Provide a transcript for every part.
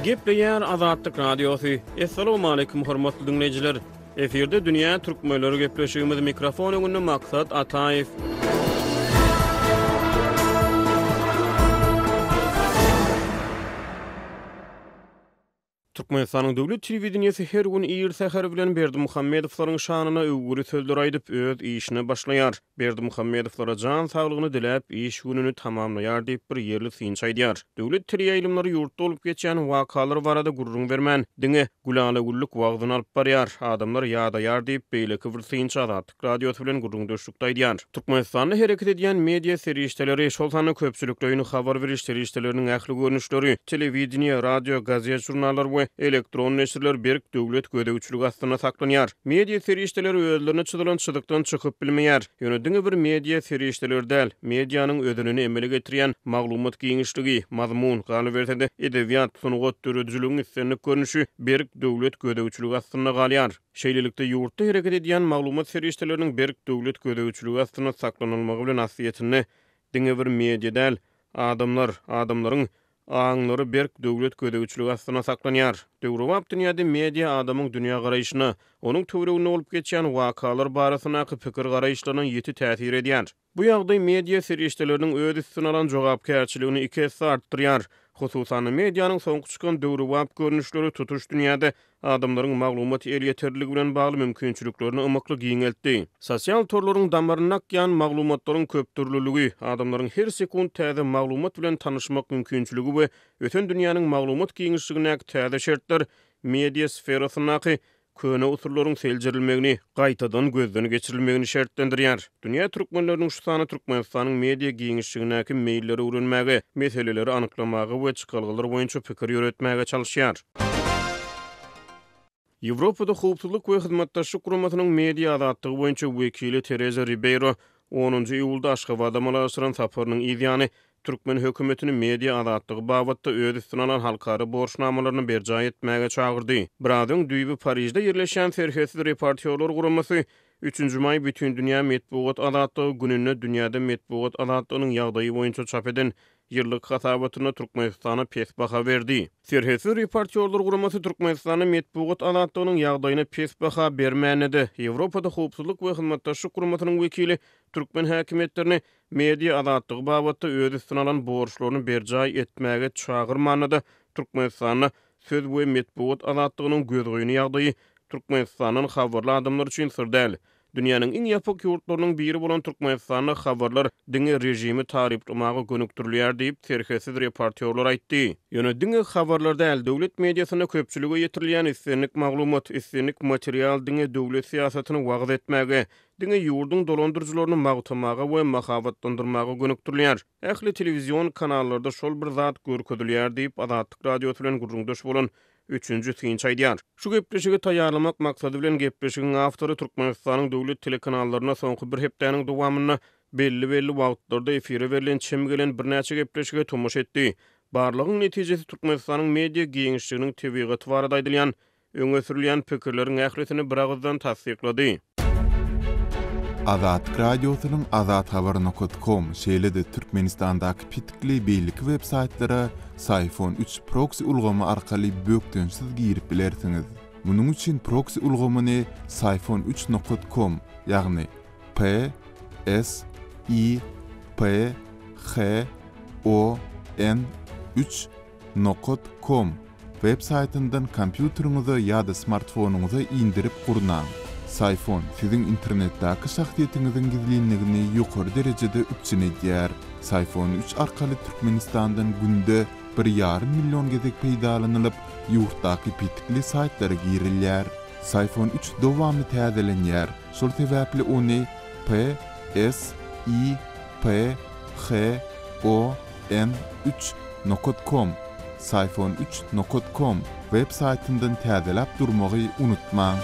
Gepleýär Azatlyk Radiosu. Assalamu alaykum hormatly dinleyijiler. Eferde dünýä türkmenleri gepleşigimiz mikrofon öňünde maksat Ataýew. Türkmenistanyň döwlet telewizionyny her gün ýyl säher bilen Berdimuhammedowyň şanyna öwgüri sözler aýdyp öz işine başlaýar. Berdimuhammedowlara jan saglygyny dilep, iş gününi tamamlaýar diýip bir ýerli synç aýdýar. Döwlet tili ýylymlary ýurtda bolup geçen wakalar barada gurrun bermän, diňe gulala gulluk wagdyny alyp barýar. Adamlar ýadaýar diýip beýleki bir synç Azatlyk Radiosu bilen gurrun döşlükde aýdýar. Türkmenistanda hereket edýän media serişdeleri, şol sany köpçüliklerini habar beriş serişdeleriniň ähli görnüşleri, telewizoniýa, radio, gazet, jurnaller we elektron neşirler berk döwlet gödäwçiligi astyna saklanýar. Media serişdeleri özlerini çydylan çydykdan çykyp bilmeýär. Ýöne bir media serişdeler däl, medianyň ödünini emele getirýän maglumat giňişligi, mazmun, galybertede edebiýat, sunugat türüdüjülügiň islenip görnüşi berk döwlet gödäwçiligi astyna galýar. Şeýlelikde ýurtda hereket edýän maglumat serişdeleriniň berk döwlet gödäwçiligi astyna saklanylmagy bilen asyýetini diňe bir media däl, adamlaryň aňlary berk döwlet gödäwçiligi astyna saklanýar. Döwrewap dünýäde media adamyň dünýä garaýyşyna, onuň töwereginde bolup geçen wakalar barasyna pikir garaýyşlaryny ýeti täsir edýär. Bu ýagdaý media serişdeleriniň öz üstüne alan jogapkärçiligini iki hesse artdyrýar. Hususan medianyň soňky çykan döwrewap görnüşleri tutuş dünýäde adamlaryň maglumat elýeterligi bilen bagly mümkinçiliklerini ymykly giňeltdi. Sosial torlaryň damaryna akýan maglumatlaryň köpdürlüligi, adamlaryň her sekund täze maglumat bilen tanyşmak mümkinçiligi we öten dünýäniň maglumat giňişligine täze şertler media sferasynaky köne usullaryň seljirilmegini, gaýtadan gözden geçirilmegini şertlendirýär. Dünýä türkmenleriniň şu sany Türkmenistanyň media giňişligine meýilleri öwrenmäge, meseleleri anyklamagy we çykalgylar boýunça pikir ýöretmäge çalyşýar. Ýewropada howpsuzlyk we hyzmatdaşlyk guramatynyň media azatlygy boýunça wekili Teresa Ribeiro 10-njy iýulda Aşgabatda malasyran saparynyň ýygyny Türkmen hökümetini media azatlygy babatda öz üstüne alan halkary borçnamalaryny berja etmäge çagyrdy. Bradyň düýbi Parijde ýerleşen Serhesiz Reportyorlar guramasy 3-nji may bütün dünýä medeniýet azatlygy gününe dünýäde medeniýet azatlygynyň ýagdaýy boýunça çap eden ýyllyk hasabatyna Türkmenistana pes baha berdi. Serhesiz Reportyorlar guramasy Türkmenistana medeniýet azatlygynyň ýagdaýyna pes baha bermänidi. Ýewropada howpsuzlyk we hyzmatdaşlyk guramatynyň wekili Türkmen häkimetlerini media azatlygy babatda öz üstüne alan borçlaryny berja etmäge çagyrmanyda Türkmenistana söz we medeniýet azatlygynyň gözgöýüni ýagdaýy Türkmenistanyň habarly adamlar üçin sır däl. Dünýäniň iň ýapyk ýurtlarynyň biri bolan Türkmenistanyň habarlar diňe rejimi taryplamagy gönükdirilýär diýip Serhesiz Reportyorlar aýtdy. Ýöne diňe habarlarda äl döwlet mediasyna köpçüligi ýetirilýän islenlik maglumat, islenlik material diňe döwlet siýasatyny wagt etmäge, diňe ýurduň dolandyrjylaryny magtamaga we mahabatlandyrmaga gönükdirilýär. Ähli telewizion kanallarda şol bir zat görkezilýär diýip Azatlyk Radiosu bilen gurrundaş bolan 3-nji synç aýdýar. Şu gepleşigi taýýarlamak maksady bilen gepleşigiň awtory Türkmenistanyň döwlet telekanallaryna soňky bir hepdäniň dowamyny belli wagtlarda efire berilen çemgelen birnäçe gepleşige tomuş etdi. Barlygyň netijesi Türkmenistanyň media giňişliginiň tebigaty barada aýdylýan, öňe sürilýän pikirleriň ählisini bir agzdan tasdiklady. Azatlyk Radiosynyň azathabar.com şeýlede Türkmenistandaky pitikli beýlik websaytlara Sayfon 3 proxy ulgamy arkaly bökdönsiz girip bilersiňiz. Munuň üçin proxy ulgamyny sayfon3.com ýagny p s i p h o n 3.com websaytyndan kompýuteriňize ýa-da smartfonuňyza indirip gurnaň. Sayfon siziň internetdäki şahsiýetiňiziň gizlinligini ýokary derejede üçin edýär. Sayfon 3 arkaly Türkmenistandan günde 1,5 milyon gezek peýdalanylyp, ýurtdaky pitikli saytlara girilýär. Sayfon 3 dowamly täzelenýär. Şol sebäpli ony p s i p h o n 3.com sayfon3.com websaytyndan täzelep durmagy unutmaň.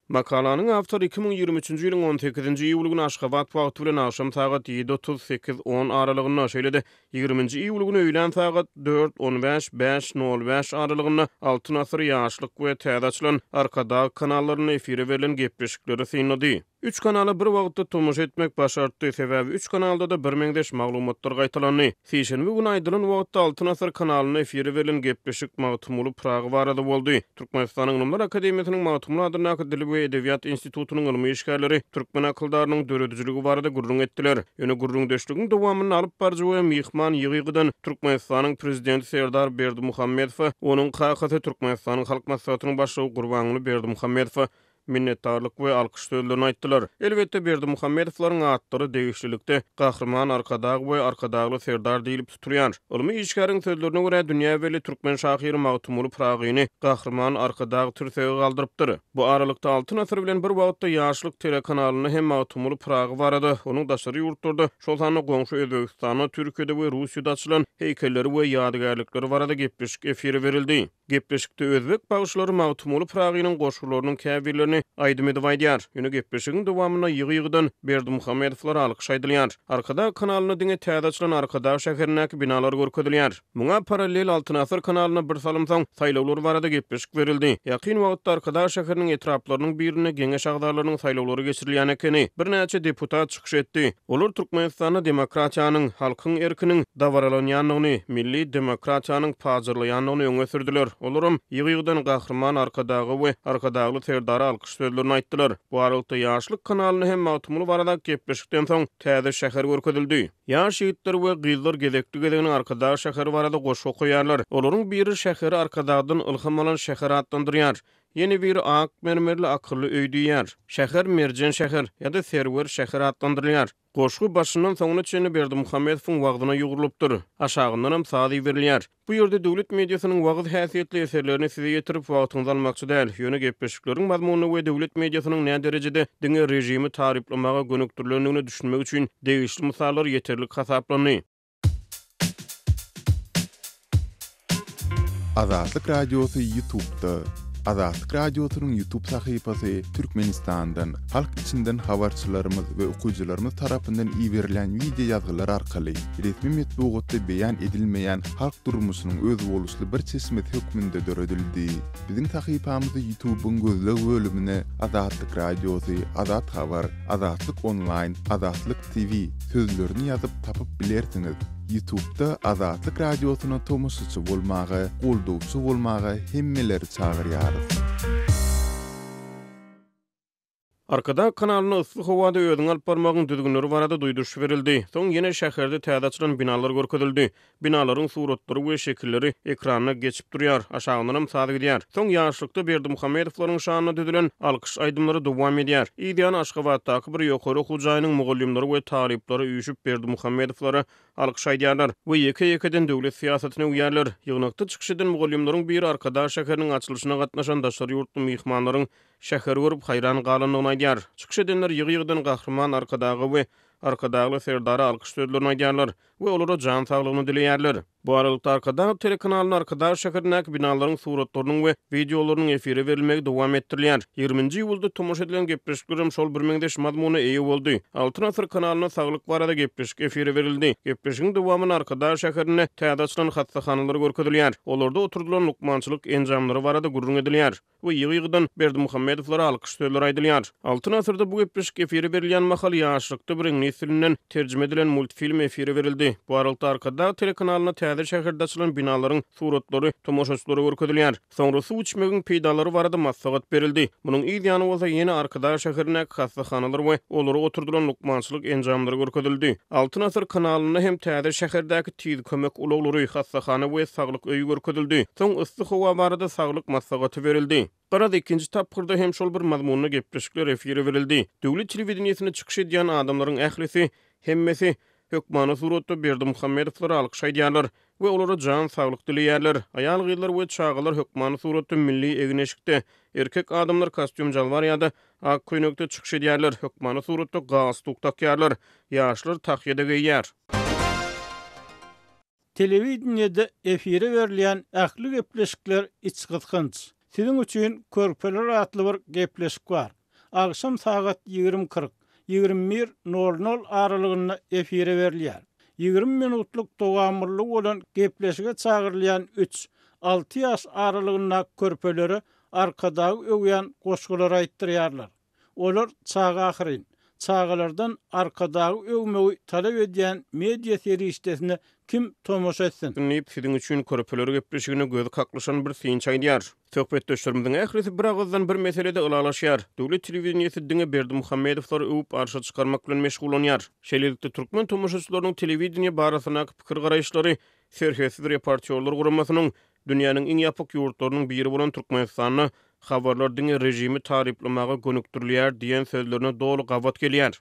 Makalanyň awtory 2023-nji ýylyň 18-nji iýuly güni Aşgabat wagty bilen akşam saat 7:38-10 aralygyna, şeýle-de 20-nji iýuly güni öýlen saat 4:15-5:05 aralygyna altyn asyr ýaşlyk we täze açylan arkada kanallaryny efire berilen gepleşikleri synlady. 3 kanaly bir wagtda tomuş etmek başartdy. Sebäbi 3 kanalda da birmeňdeş maglumatlar gaýtalandy. Seşenbe günü aýdylan wagtda Altyn Asar kanalyna efiri berilen gepleşik magtumly Praga barada boldy. Türkmenistanyň Ylymlar Akademiýasynyň Magtumly adyna Dil we Edebiýat Institutunyň ilmi işgärleri türkmen akyldarynyň döredijiligi barada gurrun etdiler. Ýöne gurrun deşliginiň dowamyny alyp barjy we mihman ýygygydan Türkmenistanyň prezidenti Serdar Berdimuhammedow, onuň kakasy Türkmenistanyň halk maslahatynyň başlygy Gurbanyny Berdimuhammedow minnetdarlyk we alkyş sözlerini aýtdylar. Elbetde Berdimuhammedowlaryň atlary degişlilikde gahrman arkadag we arkadagly Serdar diýilip tutulýar. Ilmi işgäriň sözlerine görä dünýä beli türkmen şahyry Magtumly Pragyny gahrman arkadag türsege galdyrypdyr. Bu aralykda Altyn Asar bilen bir wagtda ýaşlyk telekanalyny hem Magtumly Praga barady. Onuň daşary ýurtlarda şol sany goňşy Özbekistana, Türkiýede we Russiýada açylan heýkelleri we ýadygärlikleri barada gepleşik efiri berildi. Gepleşikde özbek bagışlary Magtumly Pragynyň goşgularynyň käbirlerini aýdym edip aýdýar. Ýöne gepleşigiň dowamyna ýygy-ýygydan Berdimuhammedowlar alkyş aýdylýar. Arkada kanalyna diňe täze açylan Arkada şäherindäki binalar görkezilýär. Muňa paralel Altyn Asar kanalyna bir salymsaň saýlawlar barada gepleşik berildi. Ýakyn wagtda Arkada şäheriniň etraplarynyň birine geňe şagdarlarynyň saýlawlary geçirilýän ekeni bir näçe deputat çykyş etdi. Olar Türkmenistanda demokratiýanyň, halkyň erkiniň dawaralanýanlygyny, milli demokratiýanyň pazarlaýanlygyny öňe sürdiler. Olaram ýygy-ýygydan gahrman arkadagy we arkadagly Serdary alkyş sözlerini aýtdylar. Bu aralykda ýaşlyk kanalyny hem Magtumly barada gepleşikden soň täze şäher görkezildi. Ýaş ýigitler we gyzlar gezekli gezeginiň arkadagy şäheri barada goşgy goýarlar. Olaryň biri şäheri arkadagdan ilham alan şäher adlandyrýar. Yeni bir ak mermerli akıllı öý diýär. Şäher Merjen şäher ýa-da Serwer şäher adlandyrylýar. Goşgu başyndan soňuna çenli Berdimuhammedowyň wagdyna ýugurylypdyr. Aşagyndan hem sady berilýär. Bu ýerde döwlet mediasynyň wagt häsiýetli eserlerini size ýetirip wagtyňyzy almakçy däl. Ýöne gepleşikleriň mazmuny we döwlet mediasynyň näme derejede diňe rejimi taryplamaga gönükdirlendigini düşünmek üçin degişli misallar ýeterlik hasaplandy. Azatlyk Radiosu YouTube'da. Azatlyk Radiosynyň YouTube sahypasy Türkmenistandan, halk içinden habarçylarymyz we okuwçylarymyz tarapyndan iýerilen video ýazgylar arkaly resmi metbuatda beýan edilmeýän halk durmuşynyň öz boluşly bir çeşmet hökmünde döredildi. Biziň sahypamyzy YouTube'un gözleg bölümine Azatlyk Radiosu, Azat Habar, Azatlyk Online, Azatlyk TV sözlerini ýazyp tapyp bilersiňiz. YouTube'da Azatlyk Radiosyna tomuşçy bolmagy, goldowçy bolmagy hemmeleri çagyrýar. Arkada kanalyna ısly howada öýüň alyp barmagyň düzgünleri barada duýduruş berildi. Soň ýene şäherde täze açylan binalar görkezildi. Binalaryň suratlary we şekilleri ekrana geçip durýar, aşagyndan hem sady gidýär. Soň ýaşlykda Berdimuhammedowlaryň şanyna düzülen alkyş aýdymlary dowam edýär. Ýa-da Aşgabatdaky bir ýokary okuwjaýynyň mugallimleri we talyplary üýüşip Berdimuhammedowlara alkyş aýdýarlar we ýeke-ýekeden döwlet siýasatyna uýarlar. Ýygnakda çykyş eden mugallimleriň biri Arkada şäheriniň açylyşyna gatnaşan daşary ýurtly mihmanlaryň şäher görüp haýran galanlygyny aýdýar. Çykyş edenler ýygy-ýygydan gahrman arkadagy we arkadagly Serdary alkyş sözlerini aýdýarlar we olara jan saglygyny dileýärler. Bu aralykda Arkada telekanalynyň arkada şäherindäki binalaryň suratlarynyň we videolarynyň efiri berilmegi dowam etdirilýär. 20-nji ýylda tomuş edilen gepleşiklerim şol birmeňdeş mazmuny eýe boldy. Altyn Asar kanalyna saglyk barada gepleşik efiri berildi. Gepleşigiň dowamyny Arkada şäherine täze açylan hatsahanalary görkezilýär. Olarda oturdulan lukmançylyk enjamlary barada gurrun edilýär we ýygy-ýygydan Berdimuhammedowlara alkyş sözleri aýdylýar. Altyn Asarda bu gepleşik efiri berilýän mahal ýaşlykda bir ingliz tilinden terjime edilen multfilm efiri berildi. Bu aralykda Arkada telekanalyna täze şäherde açylan binalaryň suratlary tomoşaçylara görkezilýär. Soňra suw içmegiň peýdalary barada maslahat berildi. Munyň ýygyny bolsa ýene Arkada şäherine hassahanalary we olara oturdulan lukmançylyk enjamlary görkezildi. Altyn Asar kanalyna hem täze şäherdäki tiz kömek uloglary, hassahana we saglyk öýü görkezildi. Soň ysly howa barada saglyk maslahaty berildi. Garada ikinci tapgyrda hem şol bir mazmunly gepleşikler efiri berildi. Döwlet telewizionyna çykyş edýän adamlaryň ählisi hemmesi hökmana suratda Berdimuhammedowlara alkyş aýdýarlar we olara jan saglyk dileýärler. Aýal gyzlar we çagalar hökmana suratda milli egneşikde, erkek adamlar kostyum jalvar ýa-da ak köýnekde çykyş edýärler. Hökmana suratda gastuk takýarlar. Ýaşlar tahyýada geýýär. Telewizionyada efiri berilýän ähli gepleşikler içgysgynç. Sizin üçin Körpeler adly bir gepleşik bar. Akşam saat 20:40 21:00 aralygynda efire berilýär. 20 minutluk dowamlyk bolan gepleşige çagyrylýan 3-6 ýaş aralygynda körpeleri arkadagy öwýän goşgular aýtdyrýarlar. Olar çağa ahyrin. Çağalardan arkadağı öwmegi talep edýän media serişdesine kim tomoşa etsin? Dinleyip sizin üçün körpeleri gepleşigine gözü kaklaşan bir synç aýdýar. Söhbetdeşlerimizin ähirisi bir agızdan bir meselede ılalaşýar. Döwlet telewizionyasy diňe Berdimuhammedowlar öwüp arşa çykarmak bilen meşgulanýar. Şeýlelikde türkmen tomoşaçylarynyň telewizionýa barasyna pikir garaýşlary serhesiz reportyorlar guramasynyň dünýäniň iň ýapyk ýurtlarynyň biri bolan Türkmenistanyny habarlar diňe rejimi taryplamaga gönükdirilýär diýen sözlerine dolu gawat gelýär.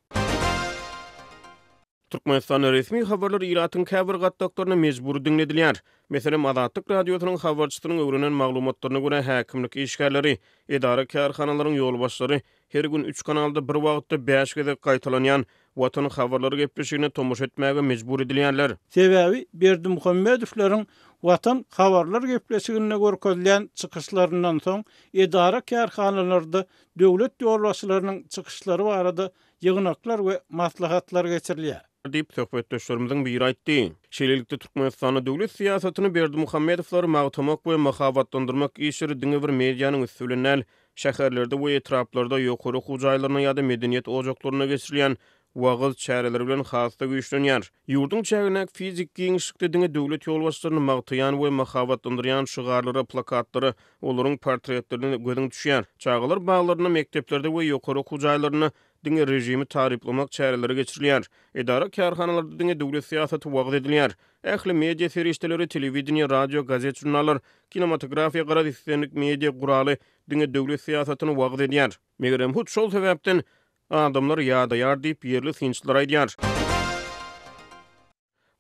Türkmenistan resmi habarlar iratyň käbir gatdaklarına mejbur dinledilýär. Meselem Azatlyk radiosynyň habarçysynyň öwrenen maglumatlaryna görä häkimlik işgärleri, edara kärhanalaryň ýolbaşçylary her gün 3 kanalda bir wagtda 5 gede gaýtalanýan watan habarlary gepleşigine tomoş etmäge mejbur edilýärler. Sebebi Berdimuhammedowlaryň watan habarlar gepleşigine görkezilýän çykyşlaryndan soň edara kärhanalarda döwlet ýolbaşçylarynyň çykyşlary barada ýygnaklar we maslahatlar geçirilýär. Diýip söhbetdeşlerimizden biri aýtdy. Şeýlelikde Türkmenistanyň döwlet siýasatyny Berdimuhammedowlar magtamak we mahawatlandyrmak işleri diňe bir medianyň üstünlüğünden şäherlerde we etraplarda ýokary hujaýlaryna ýa-da medeniýet ojaklaryna geçirilýän wagyz çäreleri bilen hasda güýçlenýär. Ýurdun çägine fizik giňişlikde diňe döwlet ýolbaşçylaryny magtaýan we mahawatlandyrýan şygarlary, plakatlary, olaryň portretlerini gözüň düşýär. Çağalar baglaryna, mekteplerde we ýokary hujaýlaryna diňe rejimi taryplamak çäreleri geçirilýär. Edara kärhanalarda diňe döwlet siýasaty wagt edilýär. Ähli media serişdeleri, telewizionýa, radio, gazet, jurnallar, kinematografiýa gara disiplinlik media guraly diňe döwlet siýasatyny wagt edýär. Megerem hut şol sebäpden adamlar ýa-da diýip ýerli synçlar aýdýar.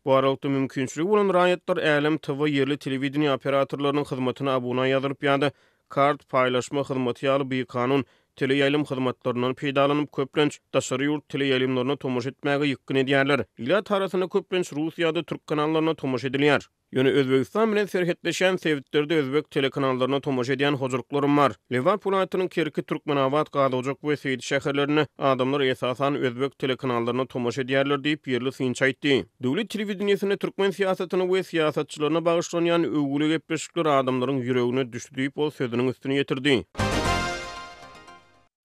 Bu aralykda mümkinçiligi bolan raýatlar Älim TV ýerli telewizionýa operatorlarynyň hyzmatyna abuna ýazyryp ýa-da kart paýlaşma hyzmaty ýaly bir kanun teleýaýlym hyzmatlaryndan peýdalanyp köplenç daşary ýurt teleýaýlymlaryna tomoş etmäge ýykyn edýärler. Ila tarasyna köplenç Russiýada türk kanallaryna tomoş edilýär. Ýöne Özbegistan bilen serhetleşen sevditlerde özbek telekanallarına tomoş edýän hojurluklarym bar. Liverpool aýtynyň Kerki Türkmenawat, Gadawjak we Seyit şäherlerine adamlar esasan özbek telekanallarına tomoş edýärler diýip ýerli synç aýtdy. Döwlet telewizionyasynda türkmen siýasatyny we siýasatçylaryna bagışlanýan öwgüli gepleşikler adamlaryň ýüregine düşdi diýip o sözüniň üstüne ýetirdi.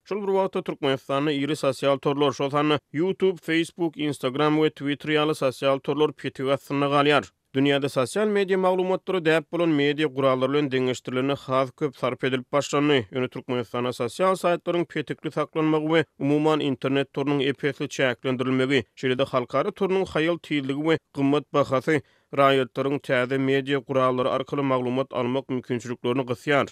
Şol bir wagtda Türkmenistanyň iri sosial torlar, şolhany YouTube, Facebook, Instagram we Twitter ýaly sosial torlar petigasyna galýar. Dünyada sosial media maglumatlary däp bolan media gurallary bilen deňeşdirilene has köp sarp edilip başlandy. Ýöne Türkmenistana sosial saýtlaryň petikli saklanmagy we umuman internet torunyň epesli çäklendirilmegi, şeýle-de halkary torunyň haýal tiýilligi we gymmat bahasy raýatlaryň täze media gurallary arkaly maglumat almak mümkinçiliklerini gysýar.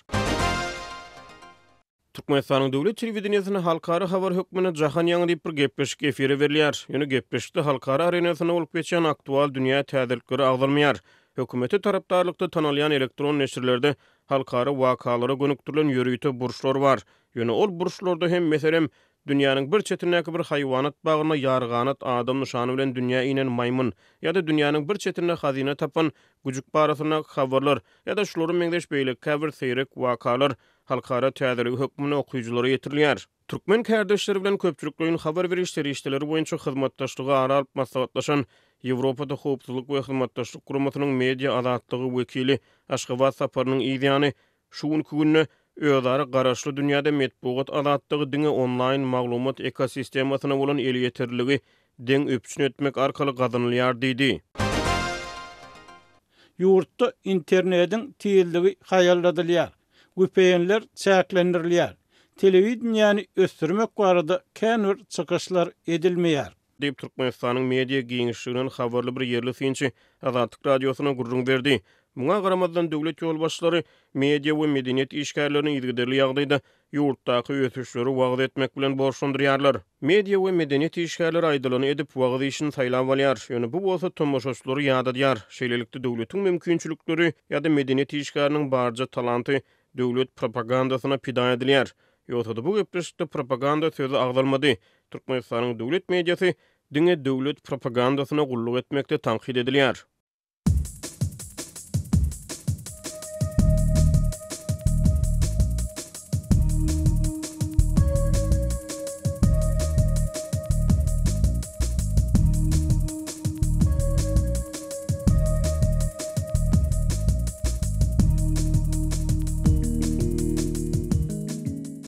Türkmenistanyň döwlet telewizionyasynda halkary habar hökmüne jahan ýaňy diýip bir gepleşik efire berilýär. Ýöne gepleşikde halkary arenasyna bolup geçen aktual dünýä täzelikleri agdalmaýar. Hökümeti tarapdarlykda tanalýan elektron neşirlerde halkary wakalary gönükdirilen ýörüýte burçlar bar. Ýöne ol burçlarda hem meselem dünýäniň bir çetindäki bir haýwanat bagyna ýarganat adam nişany bilen dünýä inen maymun ýa-da dünýäniň bir çetinde hazine tapan güjük barasyna habarlar ýa-da şolary meňdeş beýle käbir seýrek wakalar halkara täzelik hökmüne okuyuculara yetirilýär. Türkmen kardeşleri bilen köpçüliklerin habar beriş serişdeleri boýunça hyzmatdaşlygy aralyp maslahatlaşan Ýewropada howpsuzlyk we hyzmatdaşlyk guramasynyň media azatlygy wekili Aşgabat saparynyň ýa-da şuň gününe özara garaşly dünýäde medeniýet azatlygy diňe online maglumat ekosistemasyna bolan el ýeterligi deň öpüşün etmek arkaly gazanylýar diýdi. Ýurtda internetiň tiýilligi haýalladylýar. VPN'ler çäklendirilýär. Telewizionyany ösdürmek barada känwir çykyşlar edilmeýär. Diýip Türkmenistanyň media giňişliginiň habarly bir ýerli synçy Azatlyk radiosyna gurrun berdi. Muňa garamazdan döwlet ýolbaşçylary media we medeniýet işgärlerini ýygyderli ýagdaýda ýurtdaky ötüşleri wagt etmek bilen borçlandyrýarlar. Media we medeniýet işgärleri aýdylany edip wagt işini saýlap alýar. Ýöne bu bolsa tomoşaçylary ýadadýar. Şeýlelikde döwletiň mümkinçilikleri ýa-da medeniýet işgäriniň barja talanty döwlet propagandasyna pida edilýär. Ýogsa bu gepleşikde propaganda sözü agdalmady. Türkmenistanyň döwlet mediasy diňe döwlet propagandasyna gulluk etmekde tanqid edilýär.